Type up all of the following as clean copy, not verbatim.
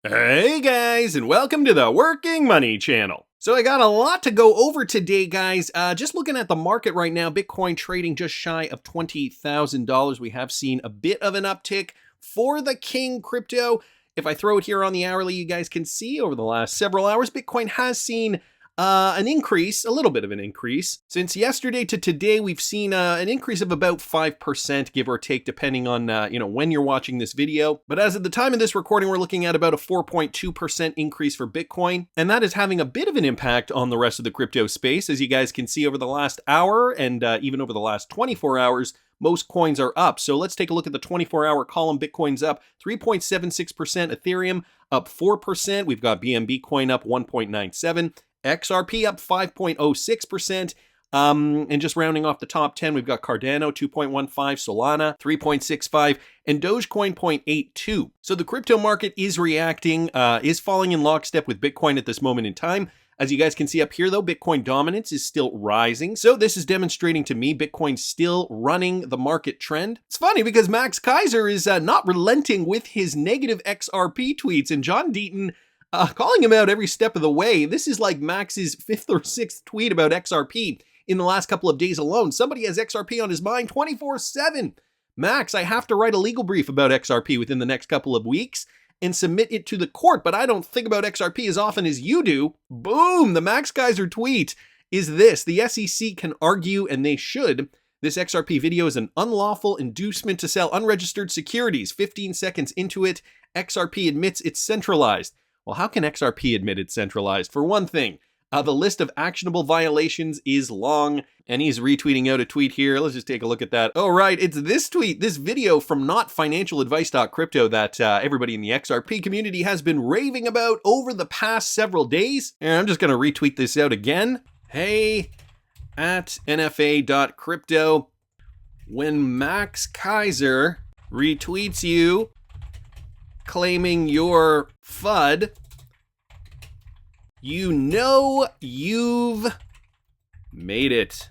Hey guys, and welcome to the Working Money channel. So I got a lot to go over today, guys. Just looking at the market right now, Bitcoin trading just shy of $20,000. We have seen a bit of an uptick for the king crypto. If I throw it here on the hourly, you guys can see over the last several hours, Bitcoin has seen an increase, a little bit of an increase. Since yesterday to today, we've seen an increase of about 5%, give or take, depending on when you're watching this video. But as of the time of this recording, we're looking at about a 4.2% increase for Bitcoin. And that is having a bit of an impact on the rest of the crypto space. As you guys can see over the last hour and even over the last 24 hours, most coins are up. So let's take a look at the 24-hour column. Bitcoin's up 3.76%, Ethereum up 4%. We've got BNB coin up 1.97%. XRP up 5.06%. And just rounding off the top 10, we've got Cardano 2.15, Solana 3.65, and Dogecoin 0.82. So the crypto market is reacting, is falling in lockstep with Bitcoin at this moment in time. As you guys can see up here, though, Bitcoin dominance is still rising. So this is demonstrating to me Bitcoin's still running the market trend. It's funny because Max Keiser is not relenting with his negative XRP tweets, and John Deaton calling him out every step of the way. This is like Max's 5th or 6th tweet about XRP in the last couple of days alone. Somebody has XRP on his mind 24/7. Max, I have to write a legal brief about XRP within the next couple of weeks and submit it to the court, but I don't think about XRP as often as you do. Boom! The Max Keiser tweet is this: the SEC can argue, and they should. This XRP video is an unlawful inducement to sell unregistered securities. 15 seconds into it, XRP admits it's centralized. Well, how can XRP admit it's centralized? For one thing, the list of actionable violations is long, and he's retweeting out a tweet here. Let's just take a look at that. Oh, right, it's this tweet, this video from notfinancialadvice.crypto that everybody in the XRP community has been raving about over the past several days. And I'm just going to retweet this out again. Hey, at nfa.crypto, when Max Keiser retweets you claiming your FUD, you know you've made it.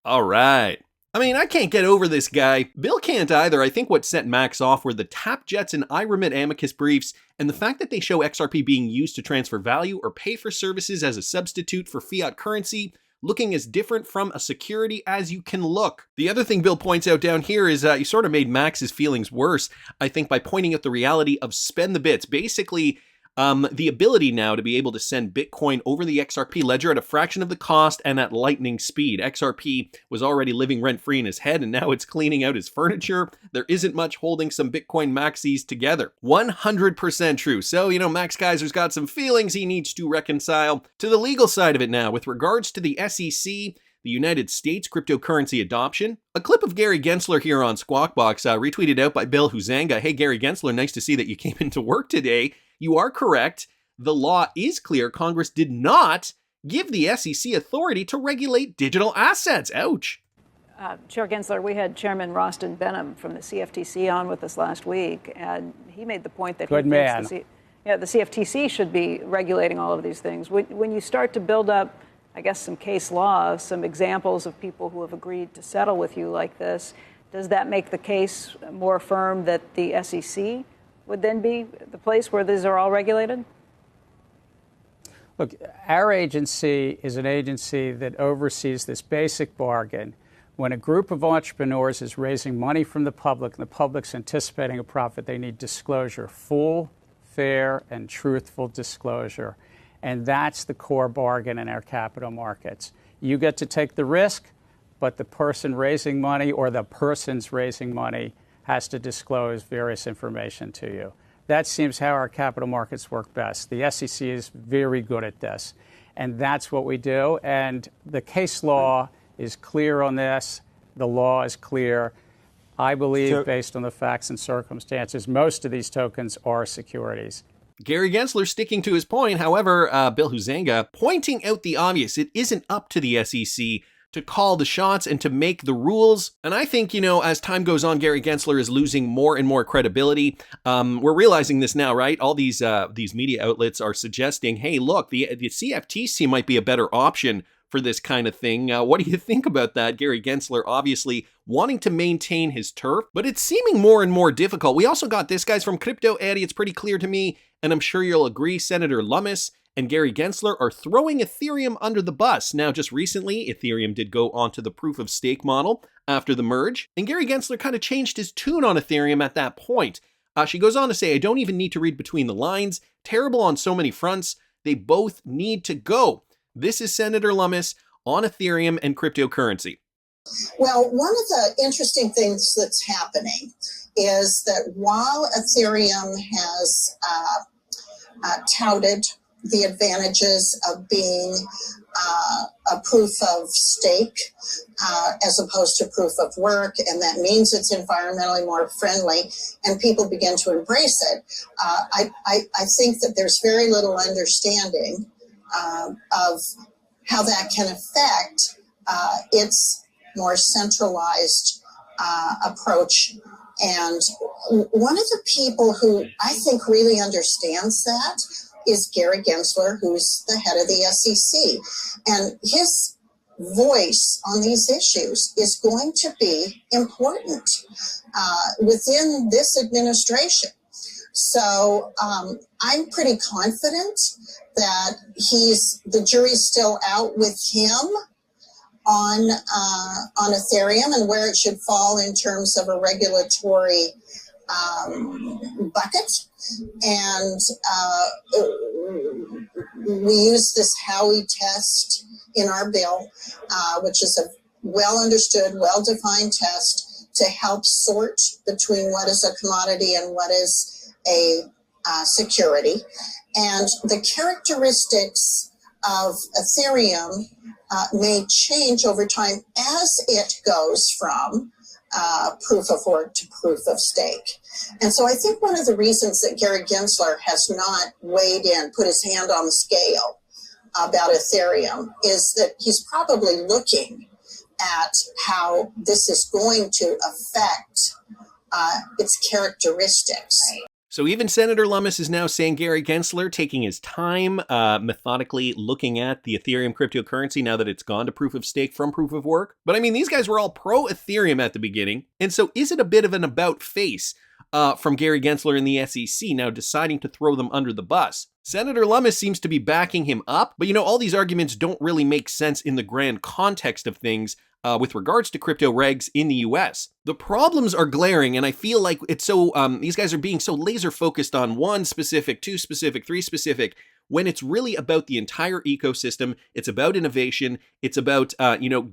All right. I mean, I can't get over this guy. Bill can't either. I think what set Max off were the TapJets and iRemit amicus briefs and the fact that they show XRP being used to transfer value or pay for services as a substitute for fiat currency, looking as different from a security as you can look. The other thing Bill points out down here is you sort of made Max's feelings worse, I think, by pointing out the reality of spend the bits. Basically, the ability now to be able to send Bitcoin over the XRP ledger at a fraction of the cost and at lightning speed. XRP was already living rent-free in his head, and now it's cleaning out his furniture. There isn't much holding some Bitcoin maxis together. 100% true. So, Max Keiser's got some feelings he needs to reconcile. To the legal side of it now, with regards to the SEC, the United States cryptocurrency adoption. A clip of Gary Gensler here on Squawk Box, retweeted out by Bill Huzanga. Hey, Gary Gensler, nice to see that you came into work today. You are correct. The law is clear. Congress did not give the SEC authority to regulate digital assets. Ouch. Chair Gensler, we had Chairman Rostin Benham from the CFTC on with us last week, and he made the point that the CFTC should be regulating all of these things. When you start to build up, I guess, some case law, some examples of people who have agreed to settle with you like this, does that make the case more firm that the SEC would then be the place where these are all regulated? Look, our agency is an agency that oversees this basic bargain. When a group of entrepreneurs is raising money from the public and the public's anticipating a profit, they need disclosure, full, fair, and truthful disclosure. And that's the core bargain in our capital markets. You get to take the risk, but the person raising money or the persons raising money has to disclose various information to you. That seems how our capital markets work best. The SEC is very good at this, and that's what we do. And the case law is clear on this. The law is clear. I believe, based on the facts and circumstances, most of these tokens are securities. Gary Gensler sticking to his point. However, Bill Huzanga pointing out the obvious. It isn't up to the SEC to call the shots and to make the rules. And I think, as time goes on, Gary Gensler is losing more and more credibility. We're realizing this now, right? All these media outlets are suggesting, hey, look, the CFTC might be a better option for this kind of thing. What do you think about that? Gary Gensler obviously wanting to maintain his turf, but it's seeming more and more difficult. We also got this, guys, from Crypto Eddie. It's pretty clear to me, and I'm sure you'll agree, Senator Lummis and Gary Gensler are throwing Ethereum under the bus. Now, just recently, Ethereum did go onto the proof of stake model after the merge, and Gary Gensler kind of changed his tune on Ethereum at that point. She goes on to say, I don't even need to read between the lines. Terrible on so many fronts. They both need to go. This is Senator Lummis on Ethereum and cryptocurrency. Well, one of the interesting things that's happening is that while Ethereum has touted the advantages of being a proof of stake as opposed to proof of work, and that means it's environmentally more friendly, and people begin to embrace it. I think that there's very little understanding of how that can affect its more centralized approach. And one of the people who I think really understands that is Gary Gensler, who's the head of the SEC. And his voice on these issues is going to be important within this administration. So I'm pretty confident that the jury's still out with him on Ethereum and where it should fall in terms of a regulatory bucket. And we use this Howey test in our bill, which is a well understood, well defined test to help sort between what is a commodity and what is a security. And the characteristics of Ethereum may change over time as it goes from proof of work to proof of stake. And so I think one of the reasons that Gary Gensler has not weighed in, put his hand on the scale about Ethereum, is that he's probably looking at how this is going to affect its characteristics. So even Senator Lummis is now saying Gary Gensler taking his time, methodically looking at the Ethereum cryptocurrency now that it's gone to proof of stake from proof of work. But I mean, these guys were all pro Ethereum at the beginning. And so is it a bit of an about face from Gary Gensler and the SEC now deciding to throw them under the bus? Senator Lummis seems to be backing him up, but all these arguments don't really make sense in the grand context of things with regards to crypto regs in the US. The problems are glaring, and I feel like it's so, these guys are being so laser focused on one specific, two specific, three specific, when it's really about the entire ecosystem. It's about innovation. It's about,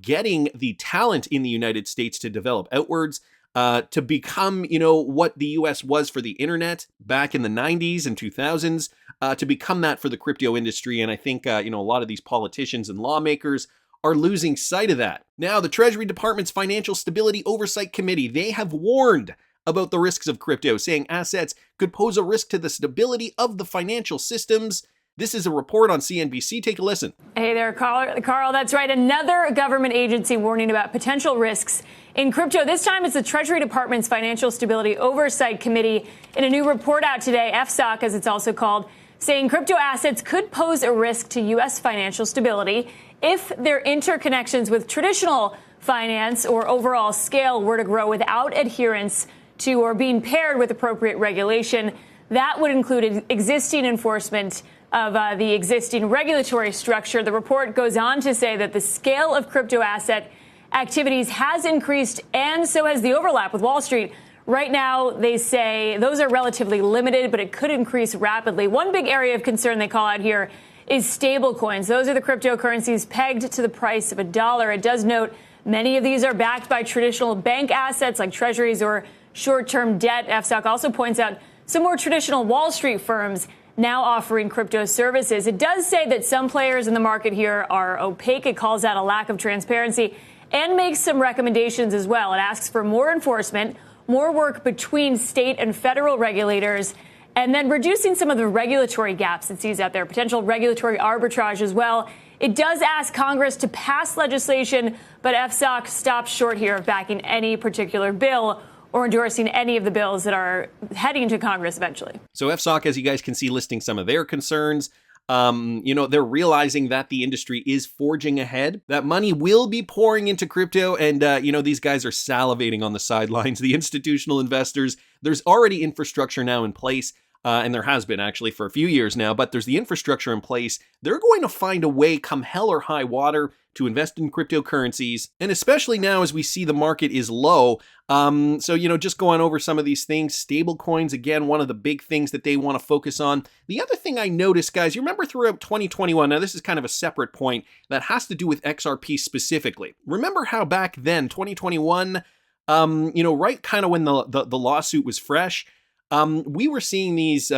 getting the talent in the United States to develop outwards, to become, what the US was for the internet back in the 90s and 2000s, to become that for the crypto industry. And I think, a lot of these politicians and lawmakers are losing sight of that. Now, the Treasury Department's Financial Stability Oversight Committee, they have warned about the risks of crypto, saying assets could pose a risk to the stability of the financial systems. This is a report on CNBC. Take a listen. Hey there, Carl. That's right. Another government agency warning about potential risks in crypto. This time it's the Treasury Department's Financial Stability Oversight Committee. In a new report out today, FSOC, as it's also called, saying crypto assets could pose a risk to U.S. financial stability if their interconnections with traditional finance or overall scale were to grow without adherence to or being paired with appropriate regulation. That would include existing enforcement of the existing regulatory structure. The report goes on to say that the scale of crypto asset activities has increased, and so has the overlap with Wall Street. Right now, they say those are relatively limited, but it could increase rapidly. One big area of concern they call out here is stablecoins. Those are the cryptocurrencies pegged to the price of $1. It does note many of these are backed by traditional bank assets like treasuries or short-term debt. FSOC also points out some more traditional Wall Street firms now offering crypto services. It does say that some players in the market here are opaque. It calls out a lack of transparency and makes some recommendations as well. It asks for more enforcement, more work between state and federal regulators, and then reducing some of the regulatory gaps it sees out there, potential regulatory arbitrage as well. It does ask Congress to pass legislation, but FSOC stops short here of backing any particular bill or endorsing any of the bills that are heading to Congress eventually. So FSOC, as you guys can see, listing some of their concerns. They're realizing that the industry is forging ahead, that money will be pouring into crypto, and, these guys are salivating on the sidelines. The institutional investors, there's already infrastructure now in place, and there has been actually for a few years now, but there's the infrastructure in place. They're going to find a way, come hell or high water, to invest in cryptocurrencies, and especially now as we see the market is low. Just going over some of these things, stable coins, again, one of the big things that they want to focus on. The other thing I noticed, guys, you remember throughout 2021, now this is kind of a separate point that has to do with XRP specifically. Remember how back then, 2021, right kind of when the lawsuit was fresh, we were seeing these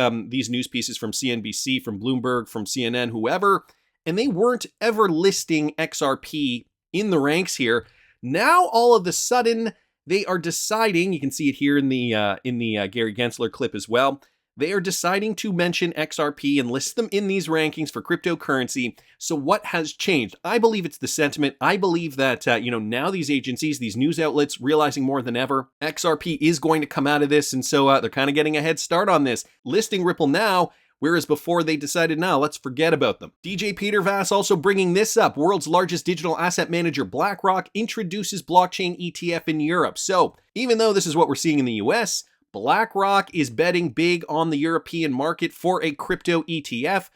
news pieces from CNBC, from Bloomberg, from CNN, whoever, and they weren't ever listing XRP in the ranks here. Now, all of a sudden, they are deciding, you can see it here in the Gary Gensler clip as well, they are deciding to mention XRP and list them in these rankings for cryptocurrency. So what has changed? I believe it's the sentiment. I believe that, now these agencies, these news outlets, realizing more than ever, XRP is going to come out of this. And so they're kind of getting a head start on this, listing Ripple now, whereas before they decided, now let's forget about them. DJ Peter Vass also bringing this up. World's largest digital asset manager, BlackRock, introduces blockchain ETF in Europe. So even though this is what we're seeing in the US, BlackRock is betting big on the European market for a crypto ETF.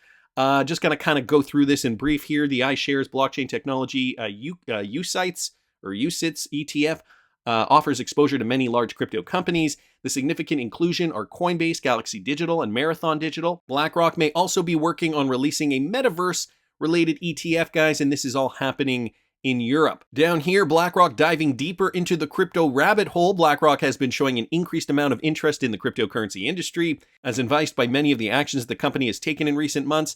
Just going to kind of go through this in brief here. The iShares Blockchain Technology UCITS ETF offers exposure to many large crypto companies. The significant inclusion are Coinbase, Galaxy Digital, and Marathon Digital. BlackRock may also be working on releasing a metaverse-related ETF, guys, and this is all happening in Europe. Down here, BlackRock diving deeper into the crypto rabbit hole. BlackRock has been showing an increased amount of interest in the cryptocurrency industry, as advised by many of the actions the company has taken in recent months.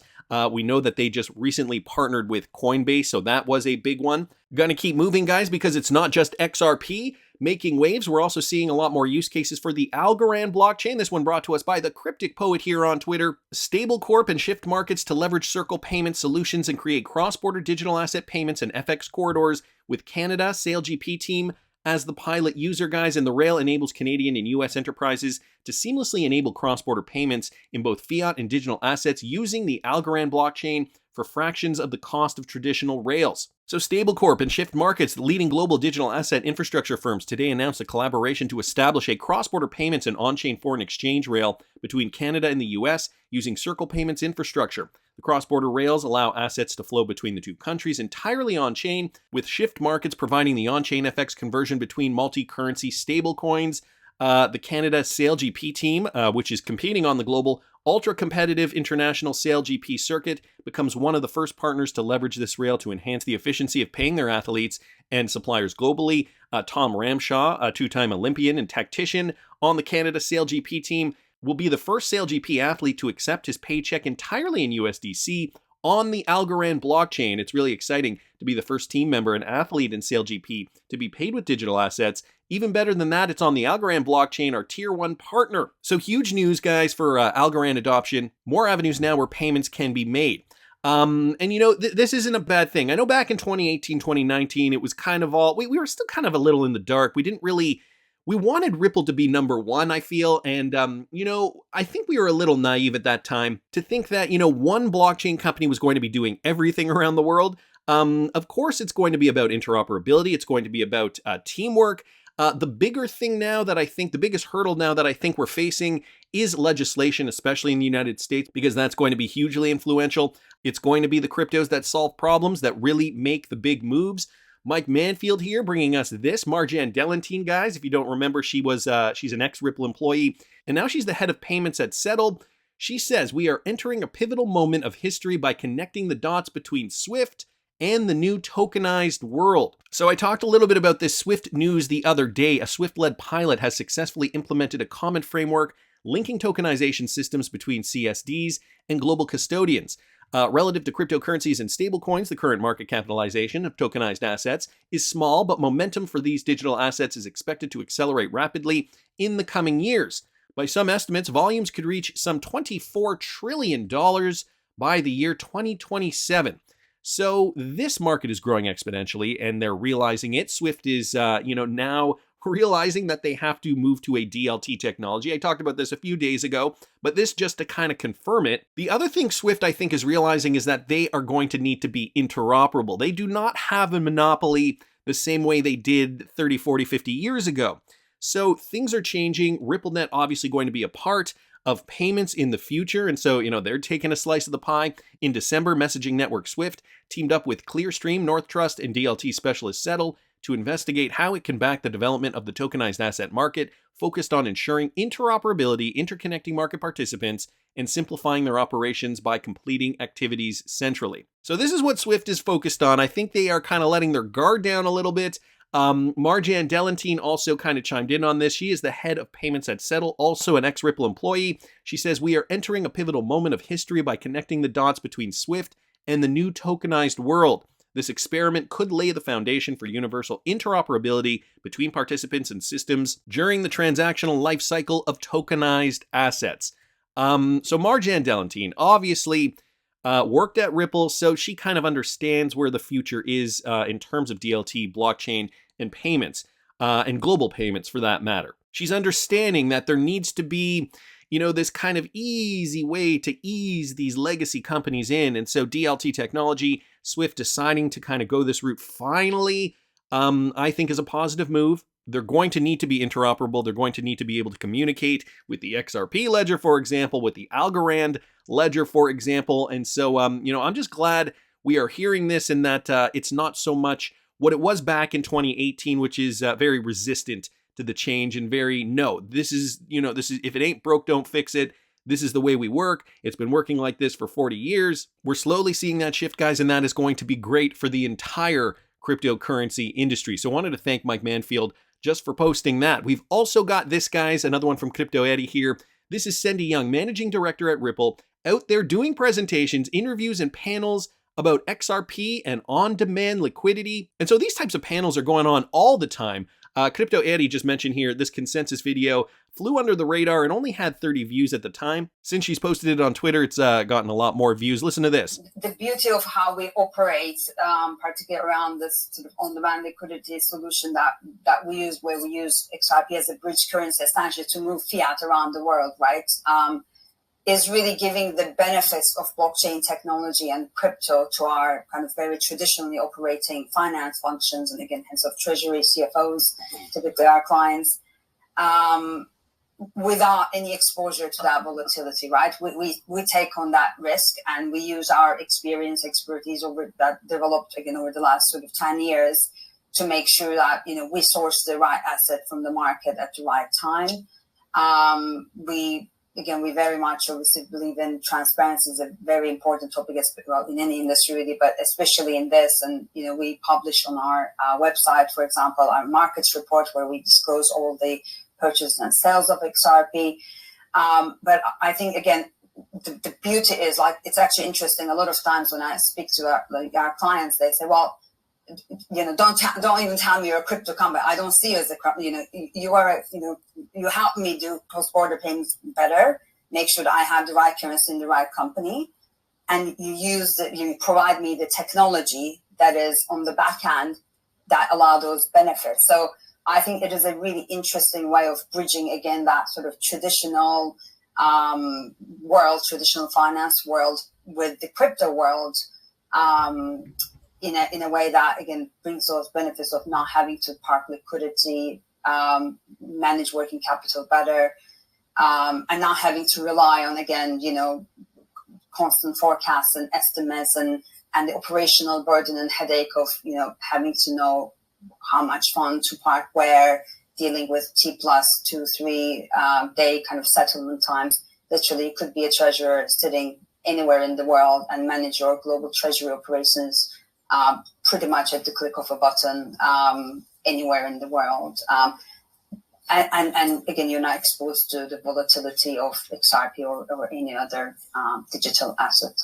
We know that they just recently partnered with Coinbase, so that was a big one. Gonna keep moving, guys, because it's not just XRP making waves. We're also seeing a lot more use cases for the Algorand blockchain. This one brought to us by the Cryptic Poet here on Twitter. Stablecorp and Shift Markets to leverage Circle payment solutions and create cross-border digital asset payments and FX corridors with Canada SailGP team as the pilot user, guys, and the rail enables Canadian and US enterprises to seamlessly enable cross-border payments in both fiat and digital assets using the Algorand blockchain for fractions of the cost of traditional rails. So Stablecorp and Shift Markets, the leading global digital asset infrastructure firms, today announced a collaboration to establish a cross-border payments and on-chain foreign exchange rail between Canada and the US using Circle payments infrastructure. The cross-border rails allow assets to flow between the two countries entirely on-chain, with Shift Markets providing the on-chain FX conversion between multi-currency stablecoins. The Canada SailGP team, which is competing on the global ultra-competitive international SailGP circuit, becomes one of the first partners to leverage this rail to enhance the efficiency of paying their athletes and suppliers globally. Tom Ramshaw, a two-time Olympian and tactician on the Canada SailGP team, will be the first SailGP athlete to accept his paycheck entirely in USDC on the Algorand blockchain. It's really exciting to be the first team member and athlete in SailGP to be paid with digital assets. Even better than that, it's on the Algorand blockchain, our tier 1 partner. So huge news, guys, for Algorand adoption. More avenues now where payments can be made. This isn't a bad thing. I know back in 2018, 2019, it was kind of all, we were still kind of a little in the dark. We wanted Ripple to be number one, I feel. And, I think we were a little naive at that time to think that, one blockchain company was going to be doing everything around the world. Of course, it's going to be about interoperability. It's going to be about teamwork. The bigger thing now that I think, the biggest hurdle now that I think we're facing is legislation, especially in the United States, because that's going to be hugely influential. It's going to be the cryptos that solve problems, that really make the big moves. Mike Manfield here bringing us this. Marjan Delantine, guys, if you don't remember, she's an ex-Ripple employee, and now she's the head of payments at Settle. She says, "We are entering a pivotal moment of history by connecting the dots between Swift and the new tokenized world." So I talked a little bit about this Swift news the other day. A Swift-led pilot has successfully implemented a common framework linking tokenization systems between CSDs and global custodians. Relative to cryptocurrencies and stablecoins, the current market capitalization of tokenized assets is small, but momentum for these digital assets is expected to accelerate rapidly in the coming years. By some estimates, volumes could reach some $24 trillion by the year 2027. So this market is growing exponentially, and they're realizing it. Swift is, now realizing that they have to move to a DLT technology. I talked about this a few days ago, but this just to kind of confirm it. The other thing Swift, I think, is realizing is that they are going to need to be interoperable. They do not have a monopoly the same way they did 30, 40, 50 years ago. So things are changing. RippleNet obviously going to be a part of payments in the future. And so, they're taking a slice of the pie. In December, messaging network Swift teamed up with Clearstream, North Trust, and DLT specialist Settle to investigate how it can back the development of the tokenized asset market, focused on ensuring interoperability, interconnecting market participants, and simplifying their operations by completing activities centrally. So this is what Swift is focused on. I think they are kind of letting their guard down a little bit. Marjan Delantine also kind of chimed in on this. She is the head of payments at Settle, also an ex-Ripple employee. She says, "We are entering a pivotal moment of history by connecting the dots between Swift and the new tokenized world. This experiment could lay the foundation for universal interoperability between participants and systems during the transactional life cycle of tokenized assets." So Marjan Delantine obviously worked at Ripple, so she kind of understands where the future is in terms of DLT, blockchain, and payments, and global payments for that matter. She's understanding that there needs to be, this kind of easy way to ease these legacy companies in. And so DLT technology, Swift deciding to kind of go this route finally, I think is a positive move. They're going to need to be interoperable. They're going to need to be able to communicate with the XRP ledger, for example, with the Algorand ledger, for example. And so, I'm just glad we are hearing this and that it's not so much what it was back in 2018, which is very resistant to the change and very, no, this is, if it ain't broke, don't fix it. This is the way we work. It's been working like this for 40 years. We're slowly seeing that shift, guys, and that is going to be great for the entire cryptocurrency industry. So I wanted to thank Mike Manfield just for posting that. We've also got this, guys, another one from Crypto Eddie here. This is Cindy Young, managing director at Ripple, out there doing presentations, interviews, and panels about XRP and on-demand liquidity. And so these types of panels are going on all the time. Crypto Eddie just mentioned here, this consensus video flew under the radar and only had 30 views at the time. Since she's posted it on Twitter, it's gotten a lot more views. Listen to this. The beauty of how we operate, particularly around this sort of on-demand liquidity solution that we use, where we use XRP as a bridge currency, essentially to move fiat around the world, right? Is really giving the benefits of blockchain technology and crypto to our kind of very traditionally operating finance functions, and again, hence of treasury, CFOs, typically our clients, without any exposure to that volatility, right? We take on that risk, and we use our expertise that developed again over the last sort of 10 years to make sure that we source the right asset from the market at the right time. We very much obviously believe in transparency is a very important topic, in any industry really, but especially in this. And, we publish on our website, for example, our markets report where we disclose all the purchases and sales of XRP. But I think, again, the beauty is, like, it's actually interesting. A lot of times when I speak to our clients, they say, well, don't even tell me you're a crypto company. I don't see you as you are, you help me do cross-border payments better, make sure that I have the right currency in the right company. And you provide me the technology that is on the back end that allow those benefits. So I think it is a really interesting way of bridging, again, that sort of traditional world, traditional finance world with the crypto world, in a way that, again, brings those benefits of not having to park liquidity, manage working capital better, and not having to rely on, again, constant forecasts and estimates and the operational burden and headache of, having to know how much fund to park where, dealing with T+2-3 day kind of settlement times. Literally, it could be a treasurer sitting anywhere in the world and manage your global treasury operations pretty much at the click of a button anywhere in the world. And again, you're not exposed to the volatility of XRP or any other digital asset.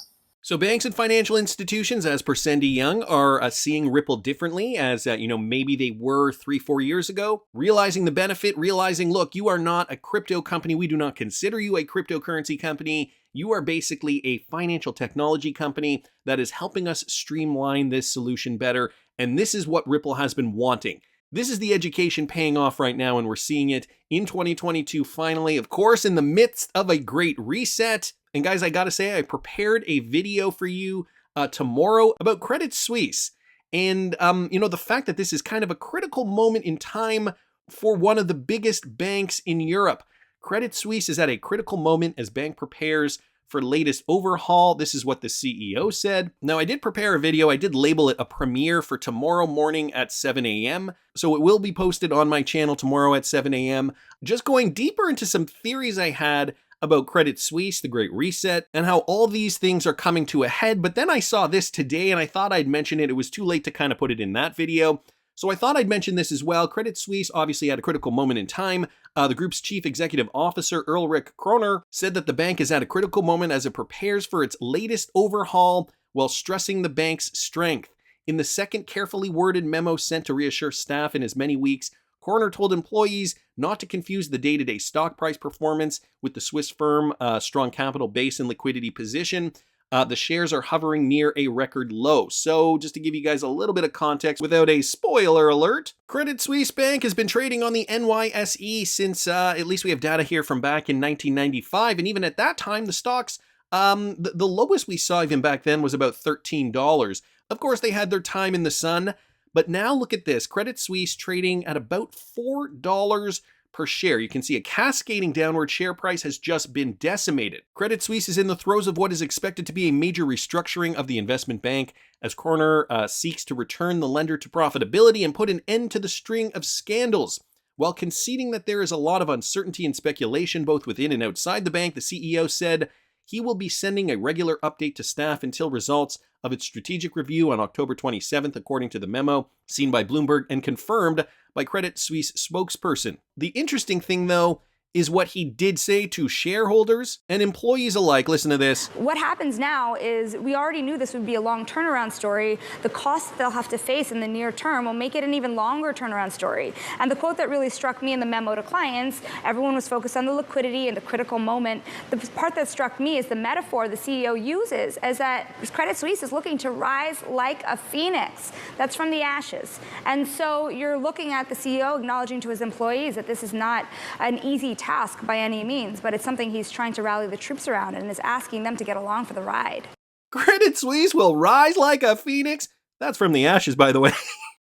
So banks and financial institutions, as per Cindy Young, are seeing Ripple differently as, maybe they were 3-4 years ago, realizing the benefit, realizing, look, you are not a crypto company. We do not consider you a cryptocurrency company. You are basically a financial technology company that is helping us streamline this solution better. And this is what Ripple has been wanting. This is the education paying off right now, and we're seeing it in 2022 finally, of course, in the midst of a great reset. And guys, I gotta say, I prepared a video for you tomorrow about Credit Suisse. And, the fact that this is kind of a critical moment in time for one of the biggest banks in Europe. Credit Suisse is at a critical moment as bank prepares for latest overhaul. This is what the CEO said. Now, I did prepare a video. I did label it a premiere for tomorrow morning at 7 a.m. So it will be posted on my channel tomorrow at 7 a.m. Just going deeper into some theories I had about Credit Suisse, the Great Reset, and how all these things are coming to a head. But then I saw this today and I thought I'd mention it. It was too late to kind of put it in that video. So I thought I'd mention this as well. Credit Suisse obviously had a critical moment in time. The group's chief executive officer, Ulrich Kroner, said that the bank is at a critical moment as it prepares for its latest overhaul while stressing the bank's strength. In the second carefully worded memo sent to reassure staff in as many weeks, Kroner told employees not to confuse the day-to-day stock price performance with the Swiss firm, strong capital base and liquidity position. The shares are hovering near a record low. So just to give you guys a little bit of context without a spoiler alert, Credit Suisse Bank has been trading on the NYSE since at least we have data here from back in 1995. And even at that time, the stocks, the lowest we saw even back then was about $13. Of course, they had their time in the sun. But now look at this, Credit Suisse trading at about $4 per share. You can see a cascading downward share price has just been decimated. Credit Suisse is in the throes of what is expected to be a major restructuring of the investment bank as Kroner seeks to return the lender to profitability and put an end to the string of scandals. While conceding that there is a lot of uncertainty and speculation both within and outside the bank, the CEO said he will be sending a regular update to staff until results of its strategic review on October 27th, according to the memo seen by Bloomberg and confirmed by Credit Suisse spokesperson. The interesting thing, though, is what he did say to shareholders and employees alike. Listen to this. What happens now is we already knew this would be a long turnaround story. The costs they'll have to face in the near term will make it an even longer turnaround story. And the quote that really struck me in the memo to clients, everyone was focused on the liquidity and the critical moment. The part that struck me is the metaphor the CEO uses, is that Credit Suisse is looking to rise like a phoenix. That's from the ashes. And so you're looking at the CEO acknowledging to his employees that this is not an easy task by any means, but it's something he's trying to rally the troops around and is asking them to get along for the ride. Credit Suisse will rise like a phoenix. That's from the ashes, by the way.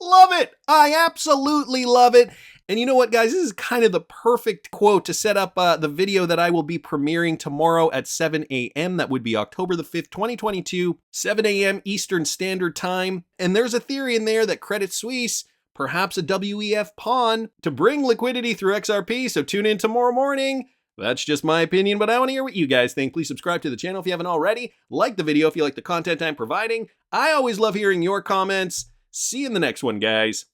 Love it. I absolutely love it. And you know what, guys? This is kind of the perfect quote to set up the video that I will be premiering tomorrow at 7 a.m. That would be October the 5th, 2022, 7 a.m. Eastern Standard Time. And there's a theory in there that Credit Suisse, perhaps a WEF pawn to bring liquidity through XRP, so tune in tomorrow morning. That's just my opinion, but I want to hear what you guys think. Please subscribe to the channel if you haven't already. Like the video if you like the content I'm providing. I always love hearing your comments. See you in the next one, guys.